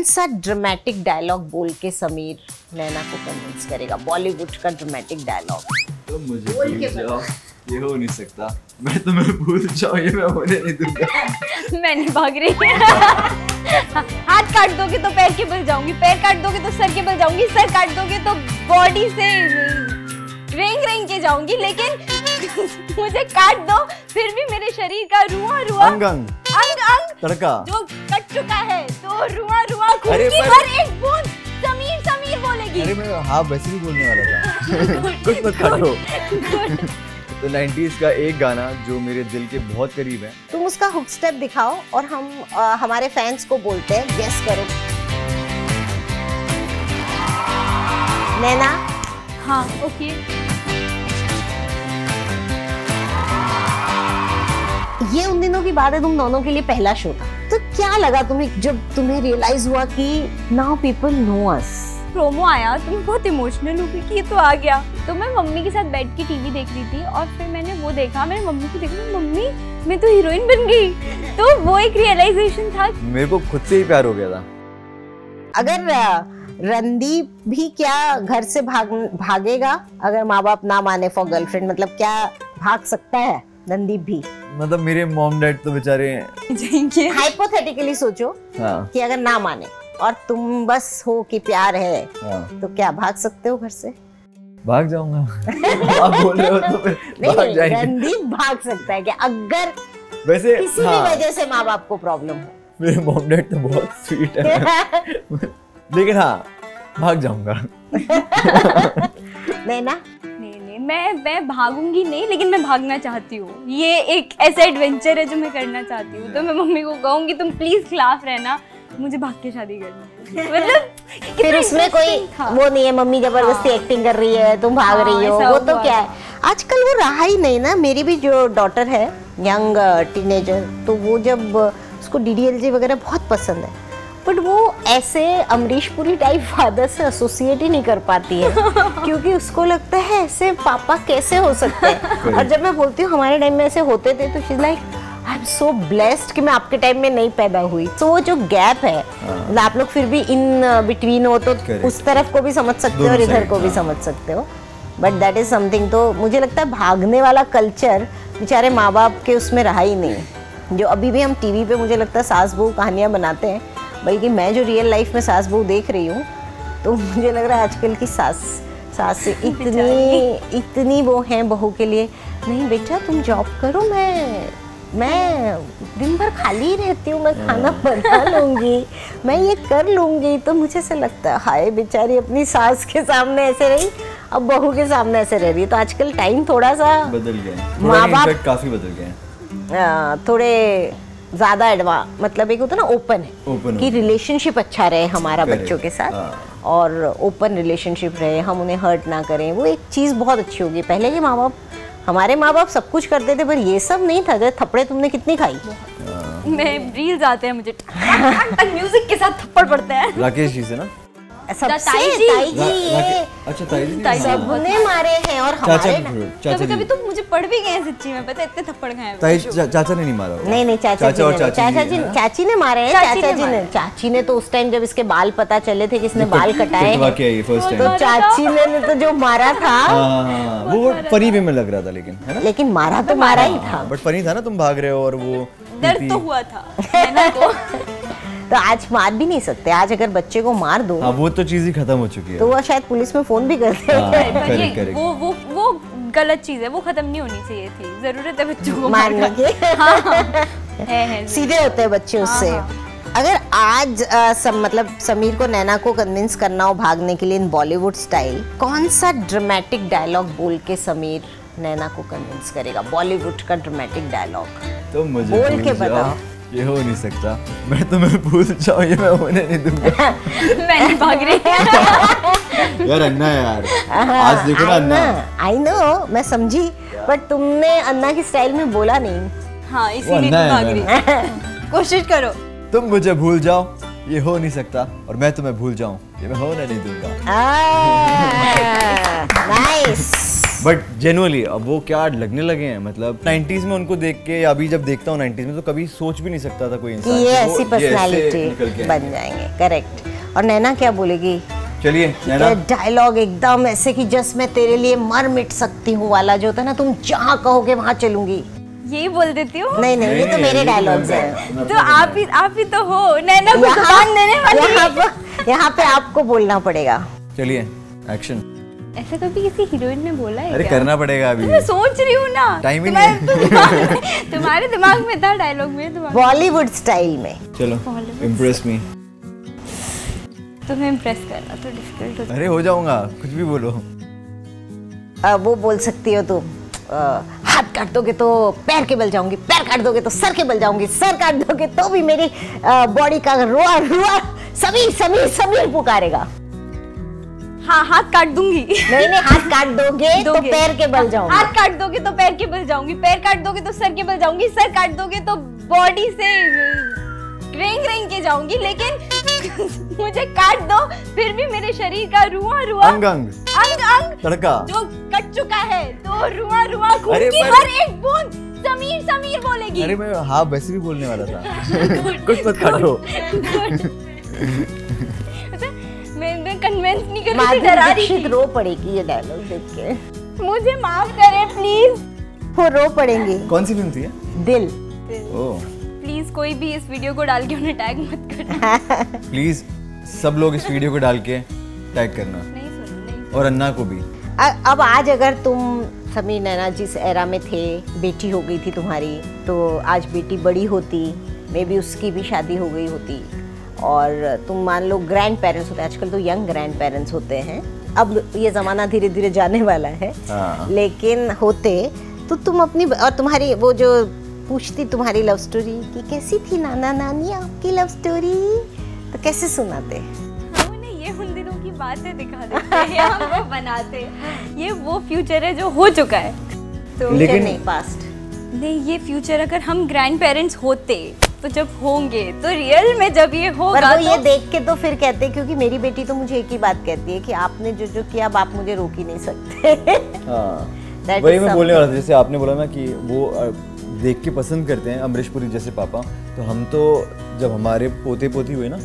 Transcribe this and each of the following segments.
सा dramatic dialogue बोल के समीर नैना को कन्विंस करेगा? बॉलीवुड का ड्रामेटिक डायलॉग। तो मुझे भूल जाओ, ये हो नहीं सकता। मैं तुम्हें भूल जाऊं, ये मैं होने नहीं दूंगा। मैं नहीं भाग रही। हाथ काट दोगे तो पैर के बल जाऊंगी, पैर काट दोगे तो सर के बल जाऊंगी, सर काट दोगे तो बॉडी से रेंग के जाऊंगी, लेकिन मुझे काट दो फिर भी मेरे शरीर का रुआ अंग अंग तड़का जो कट चुका है, तो रुआ खून की हर एक बूंद समीर बोलेगी। अरे मैं हाँ वैसे भी बोलने वाला था। कुछ मत काटो। तो 90s का एक गाना जो मेरे दिल के बहुत करीब है। तुम उसका हुक स्टेप दिखाओ और हम हमारे फैंस को बोलते हैं, गेस करो। नैना? हाँ ओके। ये उन दिनों की बात है, तुम दोनों के लिए पहला शो था, तो क्या लगा तुम्हें जब तुम्हें रियलाइज हुआ कि now people know us? Promo आया तो मैं बहुत इमोशनल हो गई कि ये तो आ गया। तो मैं मम्मी के साथ बैठ के टीवी देख रही थी और फिर मैंने वो देखा, मैंने मम्मी को देखा, मम्मी मैं तो हीरोइन बन गई। तो वो एक रियलाइजेशन था। मेरे को खुद से ही प्यार हो गया था। अगर रणदीप भी क्या घर से भागेगा अगर माँ बाप ना माने फॉर गर्लफ्रेंड? मतलब क्या भाग सकता है रणदीप भी? मतलब मेरे मॉम डैड तो बेचारे जाएंगे। हाइपोथेटिकली सोचो हाँ। कि अगर ना माने और तुम बस हो कि प्यार है, हाँ। तो क्या भाग सकते हो घर से? भाग जाऊंगा। आप बोल रहे हो तो फिर भाग जाएंगे। रणदीप भाग सकता है कि अगर वैसे किसी भी वजह से माँ बाप को प्रॉब्लम हो? मेरे मॉम डैड तो बहुत स्वीट है। लेकिन हाँ भाग जाऊंगा। नैना? नहीं मैं भागूंगी नहीं, लेकिन मैं भागना चाहती हूँ। ये एक ऐसा एडवेंचर है जो मैं करना चाहती हूँ। तो मैं मम्मी को कहूंगी तुम प्लीज खिलाफ रहना, मुझे भाग के शादी करनी है। मतलब फिर उसमें कोई वो नहीं है मम्मी जबरदस्ती एक्टिंग कर रही है, तुम भाग रही हो, वो तो क्या है आजकल वो रहा ही नहीं ना। मेरी भी जो डॉटर है यंग टीनेजर, तो वो जब उसको DDLJ वगैरह बहुत पसंद है, बट वो ऐसे अमरीश पुरी टाइप फादर से एसोसिएट ही नहीं कर पाती है। क्योंकि उसको लगता है ऐसे पापा कैसे हो सकते हैं। और जब मैं बोलती हूँ हमारे टाइम में ऐसे होते थे, तो she is like I am so blessed कि मैं आपके टाइम में नहीं पैदा हुई। तो वो जो गैप है, मतलब आप लोग फिर भी इन बिटवीन हो, तो उस तरफ को भी समझ सकते हो और इधर को भी समझ सकते हो, बट दैट इज समथिंग। तो मुझे लगता है भागने वाला कल्चर बेचारे माँ बाप के उसमें रहा ही नहीं। जो अभी भी हम टीवी पे मुझे लगता है सास बहू कहानियाँ बनाते हैं, बल्कि मैं जो रियल लाइफ में सास बहू देख रही हूँ, तो मुझे लग रहा है आजकल की सास इतनी वो हैं बहू के लिए, नहीं बेटा तुम जॉब करो, मैं दिन भर खाली ही रहती हूँ, मैं खाना बना लूँगी, मैं ये कर लूँगी। तो मुझे ऐसा लगता है हाय बेचारी अपनी सास के सामने ऐसे रही, अब बहू के सामने ऐसे रह रही है। तो आजकल टाइम थोड़ा सा बदल गया, माँ बाप काफी बदल गए, थोड़े ज्यादा मतलब एक होता है ना ओपन है कि रिलेशनशिप अच्छा रहे हमारा बच्चों के साथ, और ओपन रिलेशनशिप रहे, हम उन्हें हर्ट ना करें, वो एक चीज बहुत अच्छी होगी। पहले के माँ बाप, हमारे माँ बाप सब कुछ करते थे, पर ये सब नहीं था। जैसे थप्पड़े तुमने कितनी खाई? मैं रील्स आते हैं मुझे, टक म्यूजिक के साथ थप्पड़ पड़ते हैं। राकेश जी से ना, सबसे ताई जी ये अच्छा ताई जी सबने मारे हैं, और हमारे कभी तो मुझे पढ़ भी गए सच्ची में, पता है इतने थप्पड़ खाए हैं। ताई चाचा ने नहीं मारा? नहीं चाची ने मारे हैं। चाची ने तो उस टाइम जब इसके बाल पता चले थे किसने बाल कटाए, तो चाची ने तो जो मारा था वो फनी वे में लग रहा था, लेकिन मारा तो मारा ही था, बट फनी था ना, तुम भाग रहे हो और वो दर्द तो हुआ था। तो आज मार भी नहीं सकते। आज अगर बच्चे को मार दो, वो तो चीज ही खत्म हो चुकी है, तो वो शायद पुलिस में फोन भी करते हैं। वो गलत चीज है, वो खत्म नहीं होनी चाहिए थी। जरूरत है बच्चों को मारने की। है सीधे होते हैं बच्चे उससे। अगर आज मतलब समीर को नैना को कन्विंस करना हो भागने के लिए इन बॉलीवुड स्टाइल, कौन सा ड्रामेटिक डायलॉग बोल के समीर नैना को कन्विंस करेगा? बॉलीवुड का ड्रामेटिक डायलॉग तो मुझे बोल के बताओ। ये हो नहीं सकता, मैं तुम्हें भूल जाऊं, ये मैं होने नहीं दूंगा। मैं नहीं भाग रही। यार अन्ना, यार आज देखो ना अन्ना। आई नो, मैं समझी, बट तुमने अन्ना की स्टाइल में बोला नहीं। हाँ इसीलिए तुम भाग रही। कोशिश करो। तुम मुझे भूल जाओ, ये हो नहीं सकता, और मैं तुम्हें भूल जाऊं, ये मैं होने नहीं दूंगा। नाइस। बट जेनुअली अब वो क्या लगने लगे हैं, मतलब 90s में उनको देख के, अभी जब देखता हूँ 90s में, तो कभी सोच भी नहीं सकता था कोई इंसान कि ये कि वो ऐसी निकल पर्सनालिटी के बन जाएंगे। करेक्ट। और नैना क्या बोलेगी? चलिए नैना। डायलॉग एकदम ऐसे कि जस्ट मैं तेरे लिए मर मिट सकती हूँ वाला जो होता है ना, तुम जहाँ कहोगे वहाँ चलूंगी, यही बोल देती हूँ। नहीं नहीं, ये तो मेरे डायलॉग्स हैं। तो आप ही तो हो नैना को जुबान देने वाली। यहाँ पे आपको बोलना पड़ेगा। चलिए एक्शन। ऐसा कभी किसी हीरोइन ने बोला है अरे क्या? करना पड़ेगा अभी। मैं सोच रही हूँ ना, टाइम ही नहीं तुम्हारे दिमाग में था डायलॉग, मेरे दिमाग में। बॉलीवुड स्टाइल में। चलो इम्प्रेस मी। तुम्हें इम्प्रेस करना तो डिफिकल्ट होता है। अरे हो जाऊंगा, कुछ भी बोलो। वो बोल सकती हो तुम, हाथ काट दोगे तो पैर के बल जाऊंगी, पैर काट दोगे तो सर के बल जाऊंगी, सर काट दोगे तो भी मेरी बॉडी का रुआ रुआ समीर समीर समीर पुकारेगा। हाँ, हाथ काट दूंगी। नहीं नहीं, हाथ काट दोगे तो पैर के बल जाऊंगी, हाथ काट दोगे तो पैर के बल जाऊंगी, पैर काट दोगे तो सर के बल जाऊंगी, सर काट दोगे तो बॉडी से रेंग रेंग के जाऊंगी, लेकिन मुझे काट दो फिर भी मेरे शरीर का रुआ रुआ अंग अंग अंग अंग तड़का जो कट चुका है, तो रुआ रुआ खून अरे की पर- हर एक बूंद समीर समीर बोलेगी। अरे मैं हाँ वैसे भी बोलने वाला था। कुछ मत काटो। मैं कन्विंस नहीं कर रही थी, माधुरी डरा रही दीक्षित थी। रो पड़ेगी ये डायलॉग देख के। मुझे माफ करे प्लीज। वो रो पड़ेंगे। कौन सी फिल्म थी ये? दिल। ओह प्लीज कोई भी इस वीडियो को डाल के उन्हें टैग मत करना। प्लीज सब लोग इस वीडियो को डाल के टैग करना, नहीं सुनो, नहीं। और अन्ना को भी। अब आज अगर तुम समीर नैना जिस एरा में थे, बेटी हो गई थी तुम्हारी, तो आज बेटी बड़ी होती, मे बी उसकी भी शादी हो गई होती, और तुम मान लो ग्रैंड पेरेंट्स होते, आजकल तो यंग ग्रैंड पेरेंट्स होते हैं, अब ये ज़माना धीरे धीरे जाने वाला है, लेकिन होते तो तुम अपनी, और तुम्हारी वो जो पूछती तुम्हारी लव स्टोरी कि कैसी थी नाना नानी आपकी लव स्टोरी, तो कैसे सुनाते? हम उन्हें ये उन दिनों की बातें दिखा देते हैं, हम वो बनाते हैं। ये वो फ्यूचर है जो हो चुका है, तो लेकिन नहीं पास्ट नहीं, ये फ्यूचर अगर हम ग्रैंड पेरेंट्स होते तो जब होंगे तो रियल में जब ये होगा, पर वो ये तो देख के तो फिर कहते, क्योंकि मेरी बेटी तो मुझे एक ही बात कहती है कि आपने जो जो किया अब आप मुझे रोक ही नहीं सकते। हाँ वही मैं बोलने वाला था, जैसे आपने बोला ना कि वो देख के पसंद करते हैं अमरीश पुरी जैसे पापा, तो हम तो जब हमारे पोते पोती हुए ना,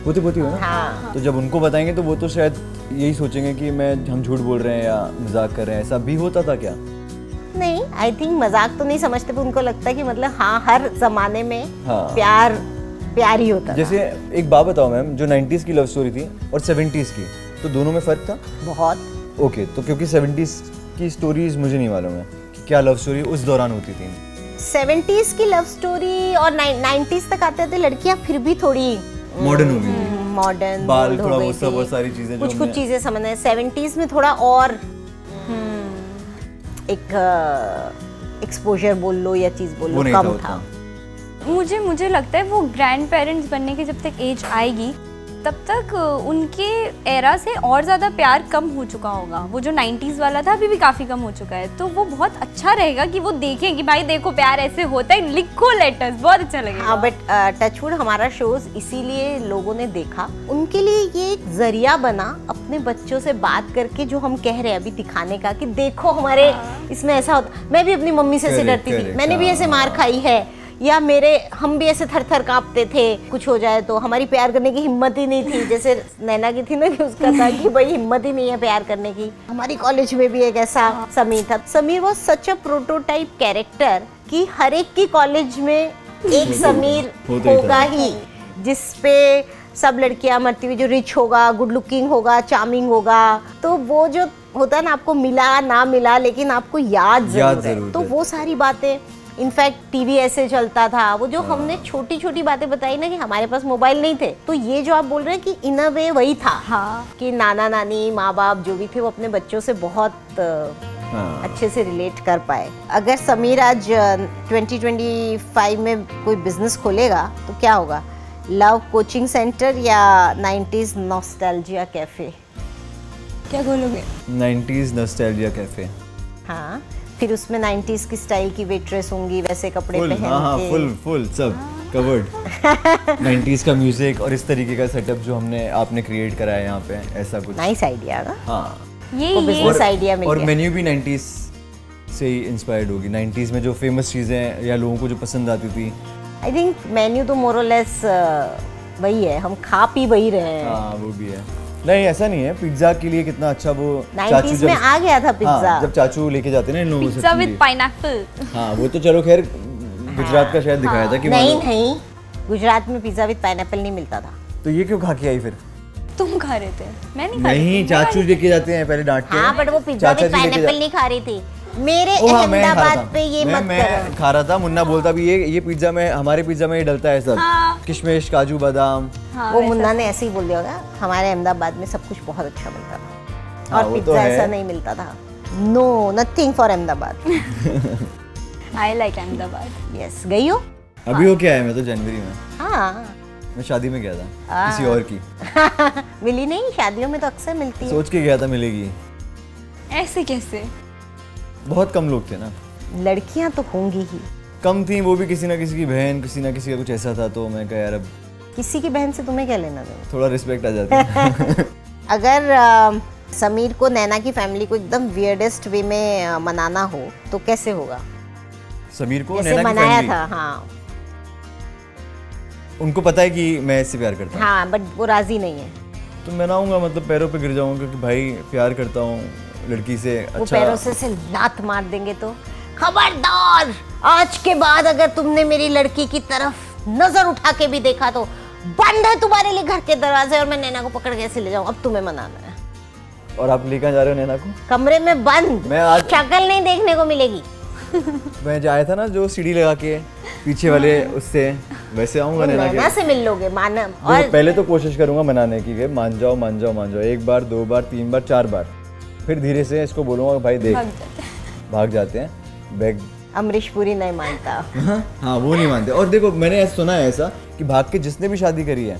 पोते पोती हुए ना, हाँ। तो जब उनको बताएंगे तो वो तो शायद यही सोचेंगे कि हम झूठ बोल रहे हैं या मजाक कर रहे हैं। ऐसा भी होता था क्या? नहीं, आई थिंक मजाक तो नहीं समझते, पर उनको लगता है कि मतलब हाँ हर जमाने में हाँ। प्यार ही होता जैसे एक बात बताओ मैम, जो 90s की लव स्टोरी थी और 70s की, तो दोनों में फर्क था? बहुत। ओके, तो क्योंकि 70s की स्टोरीज मुझे नहीं मालूम है कि क्या लव स्टोरी उस दौरान होती थी। 70s की लव स्टोरी और 90s तक आते थे लड़कियां फिर भी थोड़ी मॉडर्न हो गई, मॉडर्न, बाल थोड़ा वो सब और सारी चीजें, कुछ चीजें समझने। 70s में थोड़ा और एक एक्सपोजर बोल लो या चीज बोल लो कम था। मुझे लगता है वो ग्रैंड पेरेंट्स बनने की जब तक एज आएगी तब तक उनके एरा से और ज़्यादा प्यार कम हो चुका होगा। वो जो 90s वाला था अभी भी काफ़ी कम हो चुका है, तो वो बहुत अच्छा रहेगा कि वो देखें कि भाई देखो प्यार ऐसे होता है, लिखो लेटर्स, बहुत अच्छा लगेगा। हाँ, बट टचवुड हमारा शोज इसीलिए लोगों ने देखा, उनके लिए ये एक जरिया बना अपने बच्चों से बात करके जो हम कह रहे हैं अभी दिखाने का कि देखो हमारे इसमें ऐसा होता। मैं भी अपनी मम्मी से डरती थी, मैंने भी ऐसे मार खाई है, या हम भी ऐसे थर थर कांपते थे, कुछ हो जाए तो हमारी प्यार करने की हिम्मत ही नहीं थी, जैसे नैना की थी ना कि उसका था कि भाई हिम्मत ही नहीं है प्यार करने की। हमारी कॉलेज में भी एक ऐसा समीर था। Sameer was such a prototype character कि हर एक की कॉलेज में एक समीर होगा ही, जिसपे सब लड़कियां मरती हुई, जो रिच होगा, गुड लुकिंग होगा, चार्मिंग होगा, तो वो जो होता है ना आपको मिला ना मिला लेकिन आपको याद जरूर है। तो वो सारी बातें, इनफैक्ट टीवी ऐसे चलता था, वो जो हमने छोटी छोटी बातें बताई ना कि हमारे पास मोबाइल नहीं थे, तो ये जो आप बोल रहे हैं कि इन अ वे वही था। हाँ। कि नाना नानी माँ बाप जो भी थे वो अपने बच्चों से बहुत अच्छे से रिलेट कर पाए। अगर समीर आज 2025 में कोई बिजनेस खोलेगा तो क्या होगा? लव कोचिंग सेंटर या 90s नॉस्टैल्जिया कैफे? क्या बोलोगे? 90s nostalgia cafe. हाँ, फिर उसमें 90s की स्टाइल की वेट्रेस होंगी, वैसे कपड़े पहन के। फुल सब कवर्ड। 90s का म्यूजिक और इस तरीके का सेटअप जो आपने क्रिएट करा है यहाँ पे, ऐसा कुछ। नाइस आइडिया ना? हाँ। ये बिजनेस आइडिया मिल और गया। मेन्यू भी 90s से ही इंस्पायर्ड होगी। 90s में जो फेमस चीज़ें या लोगों को जो पसंद आती थी। आई थिंक मेन्यू तो मोर और लेस वही है, हम खा पी वही रहे हैं। हाँ वो भी है। नहीं ऐसा नहीं है, पिज्जा के लिए कितना अच्छा वो 90s में आ गया था पिज्जा। हाँ, जब चाचू लेके जाते हैं ना इन लोगों से पिज्जा विद पाइनएप्पल। हाँ वो तो चलो खैर गुजरात का शायद दिखाया था कि नहीं गुजरात में पिज्जा विद पाइनएप्पल नहीं मिलता था। तो ये क्यों खा के आई फिर? तुम खा रहे थे, मैं नहीं खा रही नहीं थी। चाचू लेके जाते हैं पहले डांटते हैं। हाँ बट वो पिज्जा विद पाइनएप्पल नहीं खा रही थी। मेरे अहमदाबाद पे ये मत मैं करो। खा रहा था, मुन्ना बोलता भी ये पिज्जा में, हमारे पिज्जा में ये डलता है सब। हाँ। किशमिश काजू बादाम। हाँ, वो वैसा। मुन्ना ने ऐसे ही बोल दिया होगा, हमारे अहमदाबाद में सब कुछ बहुत अच्छा मिलता था हाँ, और वो तो पिज्जा है। ऐसा नहीं मिलता था। No nothing for Ahmedabad. I like Ahmedabad. Yes गई हो? अभी हो क्या है? मैं तो जनवरी में, हाँ मैं शादी में गया था किसी और की। मिली नहीं, शादियों में तो अक्सर मिलती है। सोच के गया था मिलेगी। ऐसे कैसे? बहुत कम लोग थे ना। लड़कियां तो होंगी ही। कम थी, वो भी किसी ना किसी की बहन, किसी ना किसी का कुछ ऐसा था। तो मैं कहा यार अब किसी की बहन से तुम्हें क्या लेना देना। थोड़ा रिस्पेक्ट आ जाती है। अगर समीर को नैना की फैमिली को एकदम वियर्डेस्ट वे में मनाना हो तो कैसे होगा? समीर को जैसे नैना की मनाया फैमिली, था। हाँ उनको पता है कि मैं इससे प्यार करता हूँ। हाँ बट वो राजी नहीं है। तो मनाऊंगा, मतलब पैरों पे गिर जाऊंगा क्योंकि भाई प्यार करता हूँ लड़की से। वो अच्छा पैरों से लात मार देंगे तो खबरदार, आज के बाद अगर तुमने मेरी लड़की की तरफ नजर उठा के भी देखा तो बंद है तुम्हारे लिए घर के दरवाजे और मैं नैना को पकड़ के ऐसे ले जाऊं। अब तुम्हें मनाना है। और आप लेकर जा रहे हो नैना को? कमरे में बंद, मैं आज शक्ल नहीं देखने को मिलेगी। मैं जाया था ना जो सीढ़ी लगा के पीछे वाले, उससे वैसे आऊंगा नैना नैना के। से मिल लोगे मानव। देखो, और पहले तो कोशिश करूंगा मनाने की कि मान जाओ मान जाओ मान जाओ, 1 बार 2 बार 3 बार 4 बार, फिर धीरे से इसको बोलूंगा भाई देख भाग जाते हैं बैग। अमरीश पुरी नहीं मानता। हाँ वो नहीं मानते। और देखो मैंने ऐसा सुना है ऐसा कि भाग के जिसने भी शादी करी है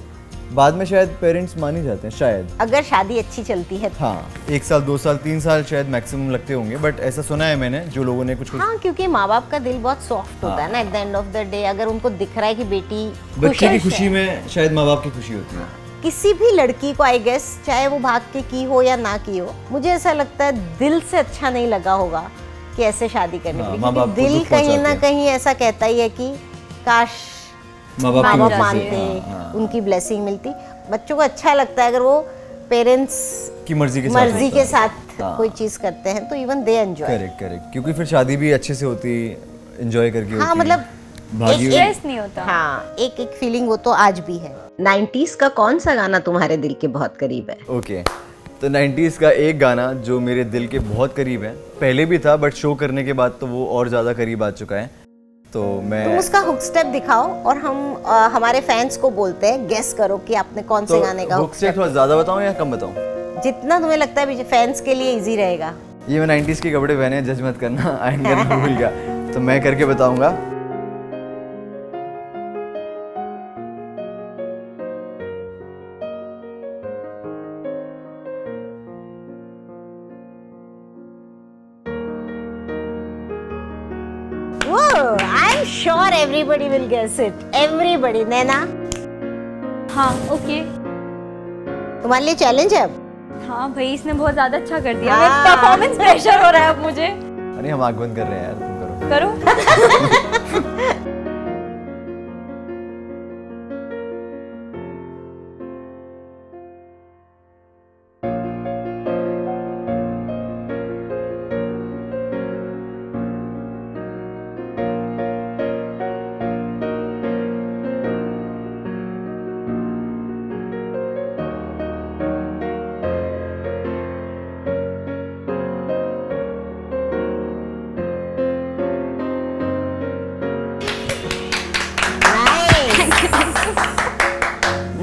बाद में शायद पेरेंट्स मान ही जाते हैं शायद। अगर शादी अच्छी चलती है। हाँ 1 साल 2 साल 3 साल शायद मैक्सिमम लगते होंगे, बट ऐसा सुना है मैंने जो लोगों ने कुछ हाँ क्योंकि माँ बाप का दिल बहुत सॉफ्ट होता है ना। At the end of the day अगर उनको दिख रहा है कि बेटी बच्चे की खुशी में शायद माँ बाप की खुशी होती है। किसी भी लड़की को आई गेस चाहे वो भाग के की हो या ना की हो, मुझे ऐसा लगता है दिल से अच्छा नहीं लगा होगा कि ऐसे शादी करनी हाँ, पड़ी। माँ बाप क्योंकि को दिल दुख कहीं ना पहुंचाते हैं। कहीं ऐसा कहता ही है कि काश माँ माँ बाप बाप की मानते, हाँ, उनकी ब्लेसिंग मिलती। बच्चों को अच्छा लगता है अगर वो पेरेंट्स की मर्जी के साथ मर्जी होता के है। साथ हाँ। कोई चीज करते हैं तो even they enjoy. Correct correct, क्योंकि फिर शादी भी अच्छे से होती, एंजॉय करके हाँ होती। मतलब भागी हुई। स्ट्रेस नहीं होता। हाँ एक फीलिंग वो तो आज भी है। 90s का कौन सा गाना तुम्हारे दिल के बहुत करीब है? ओके तो 90s का एक गाना जो मेरे दिल के बहुत करीब है, पहले भी था बट शो करने के बाद तो वो और ज़्यादा करीब आ चुका है। तो मैं तुम उसका हुक स्टेप दिखाओ और हम हमारे फैंस को बोलते हैं गेस करो कि आपने कौन से गाने का हुक स्टेप थोड़ा ज़्यादा बताऊँ या कम बताऊँ? जितना तुम्हें लगता है फैंस के लिए इजी रहेगा। ये मैं 90s के कपड़े पहने हैं, जज मत करना, आएंगे नहीं भूल गया तो मैं करके बताऊंगा। I'm sure everybody will guess it. Everybody. नैना हाँ ओके। तुम्हारे लिए चैलेंज है अब। हाँ भाई इसने बहुत ज्यादा अच्छा कर दिया। हाँ। परफॉर्मेंस प्रेशर हो रहा है अब मुझे। अरे हम आँख बंद कर रहे हैं यार, तुम करो। करो।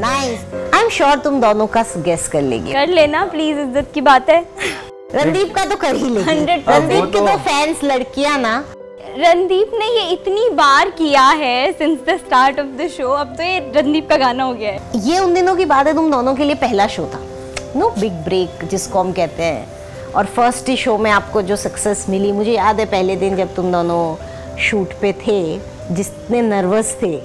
नाइस। आई एम श्योर तुम दोनों का गेस कर लेगी। कर लेना प्लीज, इज्जत की बात है। रणदीप का तो कर ही लेगी। 100%। रणदीप के वो तो तो- फैंस लड़कियां ना। रणदीप ने ये इतनी बार किया है since the start of the show, अब तो ये रणदीप का गाना हो गया है। ये उन दिनों की बात है, तुम दोनों के लिए पहला शो था, नो बिग ब्रेक जिसको हम कहते हैं। और फर्स्ट ही शो में आपको जो सक्सेस मिली, मुझे याद है पहले दिन जब तुम दोनों शूट पे थे जितने नर्वस थे।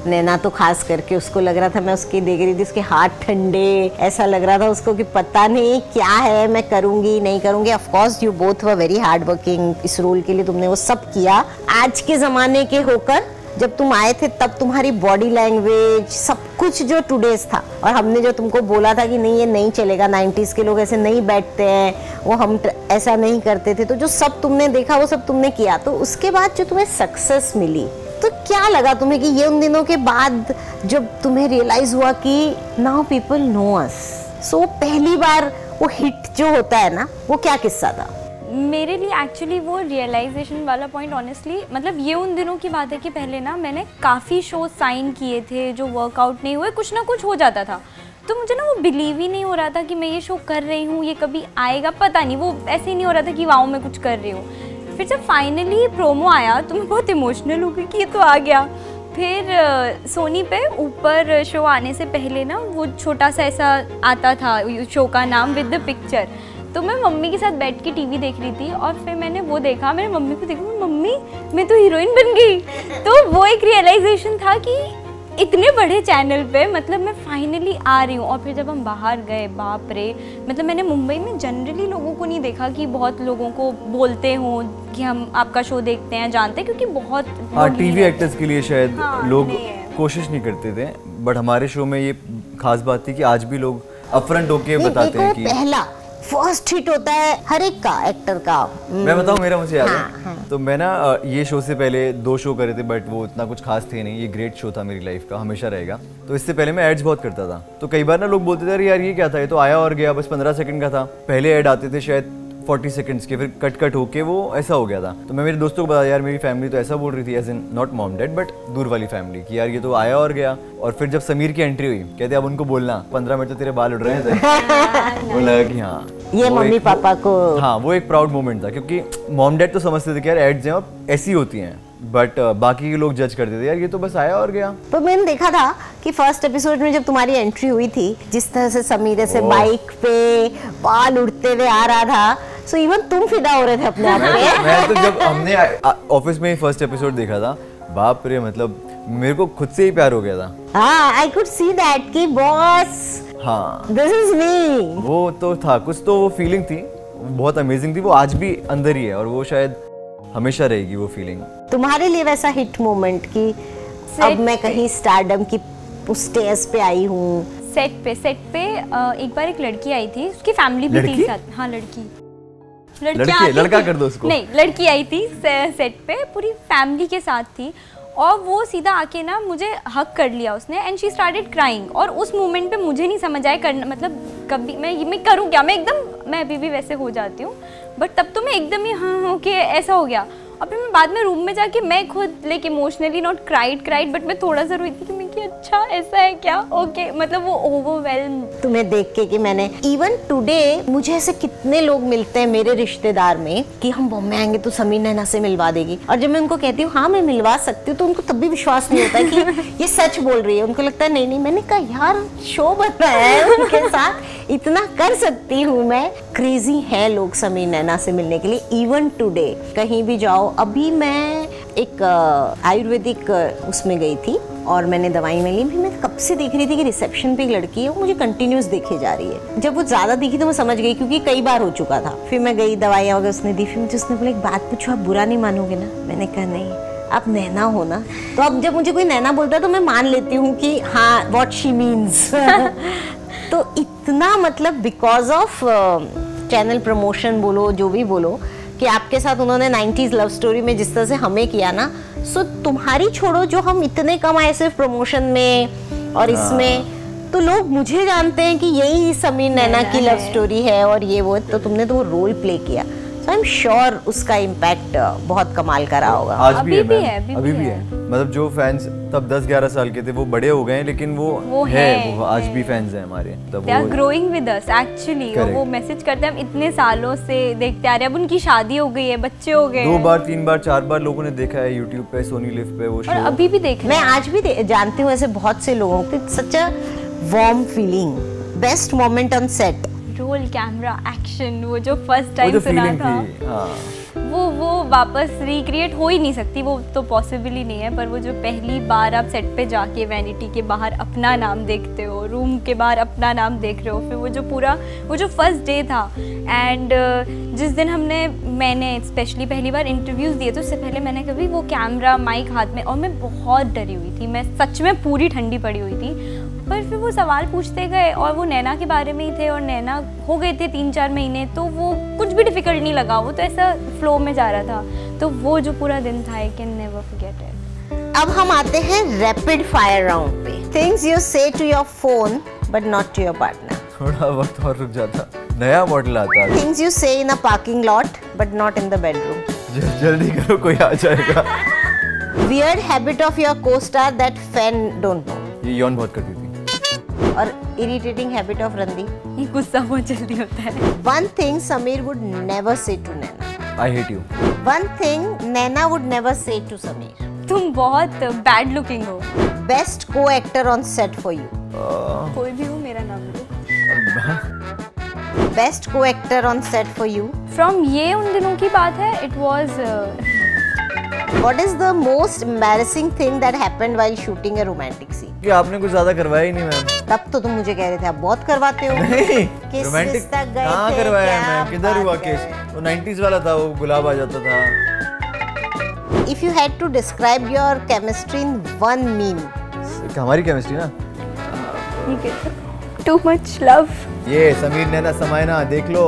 नैना तो खास करके उसको लग रहा था, मैं उसकी देख रही थी, उसके हाथ ठंडे, ऐसा लग रहा था उसको कि पता नहीं क्या है, मैं करूंगी नहीं करूंगी। Of course you both were very hard working, इस रोल के लिए तुमने वो सब किया। आज के जमाने के होकर जब तुम आए थे तब तुम्हारी बॉडी लैंग्वेज सब कुछ जो टुडेज था, और हमने जो तुमको बोला था कि नहीं ये नहीं चलेगा, 90s के लोग ऐसे नहीं बैठते हैं, वो हम ऐसा नहीं करते थे, तो जो सब तुमने देखा वो सब तुमने किया। तो उसके बाद जो तुम्हें सक्सेस मिली तो क्या लगा तुम्हें कि ये उन दिनों के बाद जब तुम्हें रियलाइज हुआ कि नाउ पीपल नो अस, सो पहली बार वो हिट जो होता है ना, वो क्या किस्सा था? मेरे लिए एक्चुअली वो रियलाइजेशन वाला पॉइंट ऑनेस्टली मतलब ये उन दिनों की बात है कि पहले ना मैंने काफ़ी शो साइन किए थे जो वर्कआउट नहीं हुए, कुछ ना कुछ हो जाता था, तो मुझे ना वो बिलीव ही नहीं हो रहा था कि मैं ये शो कर रही हूँ, ये कभी आएगा, पता नहीं, वो ऐसे ही नहीं हो रहा था कि वाओ मैं कुछ कर रही हूँ। फिर जब फाइनली प्रोमो आया तो मैं बहुत इमोशनल हो गई कि ये तो आ गया। फिर सोनी पे ऊपर शो आने से पहले ना वो छोटा सा ऐसा आता था शो का नाम विद द पिक्चर, तो मैं मम्मी के साथ बैठ के टीवी देख रही थी और फिर मैंने वो देखा, मेरे मम्मी को देखा, मम्मी मैं तो हीरोइन बन गई। तो वो एक रियलाइजेशन था कि इतने बड़े चैनल पे मतलब मैं फाइनली आ रही हूँ। और फिर जब हम बाहर गए, बाप रे, मतलब मैंने मुंबई में जनरली लोगों को नहीं देखा कि बहुत लोगों को बोलते हों कि हम आपका शो देखते हैं, जानते हैं, क्योंकि बहुत टीवी एक्टर्स के लिए शायद लोग कोशिश नहीं करते थे, बट हमारे शो में ये खास बात थी कि आज भी लोग अपफ्रंट होके बताते हैं कि पहला फर्स्ट हिट होता है हर एक का, एक्टर का। मैं बताऊं मेरा, मुझे याद है तो मैं ना ये शो से पहले 2 शो करे थे, बट वो इतना कुछ खास थे नहीं। ये ग्रेट शो था मेरी लाइफ का, हमेशा रहेगा। तो इससे पहले मैं एड्स बहुत करता था, तो कई बार ना लोग बोलते थे अरे यार ये क्या था, ये तो आया और गया, बस 15 सेकंड का था। पहले ऐड आते थे शायद 40 सेकंड्स के, फिर कट होके वो ऐसा हो गया था। तो मैं मेरे दोस्तों को बताया यार मेरी फैमिली तो ऐसा बोल रही थी, as in not mom dad but दूर वाली फैमिली, कि यार ये तो आया और गया। और फिर जब समीर की एंट्री हुई, कहते अब उनको बोलना 15 मिनट तो तेरे बाल उड़ रहे थे। वो लगा कि हाँ ये मम्मी पापा को, हाँ वो एक प्राउड मोमेंट था, क्योंकि मॉम डैड तो समझते थे कि यार एड्स हैं और ऐसी होती हैं, बट बाकी के लोग जज करते थे यार ये तो बस आया और गया। तो मैंने देखा था कि फर्स्ट एपिसोड में जब तुम्हारी एंट्री हुई थी, जिस तरह से समीर से बाइक पे बाल उड़ते हुए आ रहा था, सो इवन तुम फिदा हो रहे थे अपने आप पे। मैं तो जब हमने ऑफिस में फर्स्ट एपिसोड देखा था, बाप रे, मतलब मेरे को खुद से ही प्यार हो गया था। हाँ, आई कुड सी दैट कि बॉस, हाँ दिस इज मी। वो तो था, कुछ तो वो फीलिंग थी, बहुत अमेजिंग थी, वो आज भी अंदर ही है और वो शायद हमेशा रहेगी वो फीलिंग। तुम्हारे लिए वैसा हिट मोमेंट कि अब मैं कहीं स्टारडम की स्टेज पे आई हूँ? सेट पे एक बार एक लड़की आई थी, उसकी फैमिली भी थी साथ। हाँ लड़का कर दो उसको। नहीं, लड़की आई थी सेट पे, पूरी फैमिली के साथ थी, और वो सीधा आके ना मुझे हक कर लिया उसने, एंड शी स्टार्टेड क्राइंग। और उस मोमेंट पे मुझे नहीं समझ आया करना, मतलब कभी मैं करूँ क्या, मैं अभी भी वैसे हो जाती हूँ, बट तब तो मैं एकदम ही हाँ ओके ऐसा हो गया। और फिर मैं बाद में रूम में जाके मैं खुद like emotionally not cried but मैं थोड़ा सा रोई थी कि मैं कि अच्छा ऐसा है क्या, ओके, मतलब वो ओवरवेल्म। तुम्हें देख के कि मैंने इवन टुडे मुझे ऐसे कितने लोग मिलते हैं मेरे रिश्तेदार में कि हम बॉम्बे आएंगे तो समीर नैना से मिलवा देगी, और जब मैं उनको कहती हूँ हाँ मैं मिलवा सकती हूँ, तो उनको तब भी विश्वास नहीं होता कि ये सच बोल रही है। उनको लगता है नहीं। मैंने कहा यार शो बन रहा है, उनके साथ इतना कर सकती हूँ मैं। क्रेजी है लोग समीर नैना से मिलने के लिए, इवन टुडे कहीं भी जाओ। अभी मैं एक आयुर्वेदिक उसमें गई थी और मैंने दवाई में ली, भी मैं कब से देख रही थी कि रिसेप्शन पे एक लड़की है, वो मुझे कंटिन्यूस देखे जा रही है। जब वो ज्यादा दिखी तो मैं समझ गई, क्योंकि कई बार हो चुका था। फिर मैं गई, दवाइयाँ वगैरह उसने दी, फिर मुझे उसने बोला एक बात पूछो, आप बुरा नहीं मानोगे ना? मैंने कहा नहीं, आप नैना हो ना? तो अब जब मुझे कोई नैना बोलता है तो मैं मान लेती हूँ कि हाँ व्हाट शी मीन्स। तो इतना मतलब बिकॉज ऑफ चैनल प्रमोशन बोलो, जो भी बोलो, कि आपके साथ उन्होंने 90s लव स्टोरी में जिस तरह से हमें किया ना, सो तुम्हारी छोड़ो जो हम इतने कम आए सिर्फ प्रमोशन में और इसमें, तो लोग मुझे जानते हैं कि यही समीर नैना की लव स्टोरी है और ये वो, तो तुमने तो वो रोल प्ले किया। सो आई एम श्योर उसका इम्पैक्ट बहुत कमाल का रहा होगा। आज भी है, अभी भी है। मतलब जो फैंस तब 10-11 साल के थे वो बड़े हो गए, लेकिन वो आज भी फैंस हैं हमारे। They are growing with us actually। वो मैसेज करते हैं, हम इतने सालों से देखते आ रहे हैं, अब उनकी शादी हो गई है, बच्चे हो गए, 2 बार 3 बार 4 बार लोगों ने देखा है YouTube पे, सोनी लिव पे वो शो, और अभी भी देख रहे हैं। मैं आज भी जानती हूँ ऐसे बहुत से लोगों को। Such a warm feeling, best moment on set, roll camera action, वो जो फर्स्ट टाइम सुना था, हाँ। वो वापस रिक्रिएट हो ही नहीं सकती, वो तो पॉसिबल ही नहीं है। पर वो जो पहली बार आप सेट पे जाके वैनिटी के बाहर अपना नाम देखते हो, रूम के बाहर अपना नाम देख रहे हो, फिर वो जो फर्स्ट डे था एंड जिस दिन मैंने स्पेशली पहली बार इंटरव्यूज़ दिए तो उससे पहले मैंने कभी वो कैमरा माइक हाथ में, और मैं बहुत डरी हुई थी, मैं सच में पूरी ठंडी पड़ी हुई थी। पर फिर वो सवाल पूछते गए और वो नैना के बारे में ही थे, और नैना हो गए थे 3-4 महीने, तो वो कुछ भी डिफ़िकल्ट नहीं लगा, वो तो ऐसा फ्लो में जा रहा था। तो वो जो पूरा दिन था, I can never forget it. अब हम आते हैं रैपिड फायर राउंड पे। Things you say to your phone but not to your partner. थोड़ा वक्त और रुक जाता, नया मॉडल आता। Things you say in a parking lot but not in the bedroom. जल्दी करो, कोई आ जाएगा। Weird habit of your co-star that fan don't know. ये यौन बहुत करती थी। और इरिटेटिंग हैबिट ऑफ रणदीप। ये गुस्सा बहुत जल्दी होता है। One thing Sameer would never say to Naina. I hate you. One thing Naina would never say to Sameer. तुम बहुत बैड लुकिंग हो। Best co actor on set for you. कोई भी हो, मेरा नाम लो। Best co actor on set for you. From ये उन दिनों की बात है, it was What is the most embarrassing thing that happened while shooting a romantic scene? कि आपने कुछ ज्यादा करवाया ही नहीं मैम। तब तो तुम मुझे कह रहे थे आप बहुत करवाते हो। नहीं, किस रोमांटिक रिश्ता गए कहाँ थे, करवाया है क्या मैम? किधर हुआ बात केस? है? वो 90s वाला था, वो गुलाब आ जाता था। If you had to describe your chemistry in one meme. हमारी केमिस्ट्री ना, टू मच लव। ये समीर नैना समायना देख लो।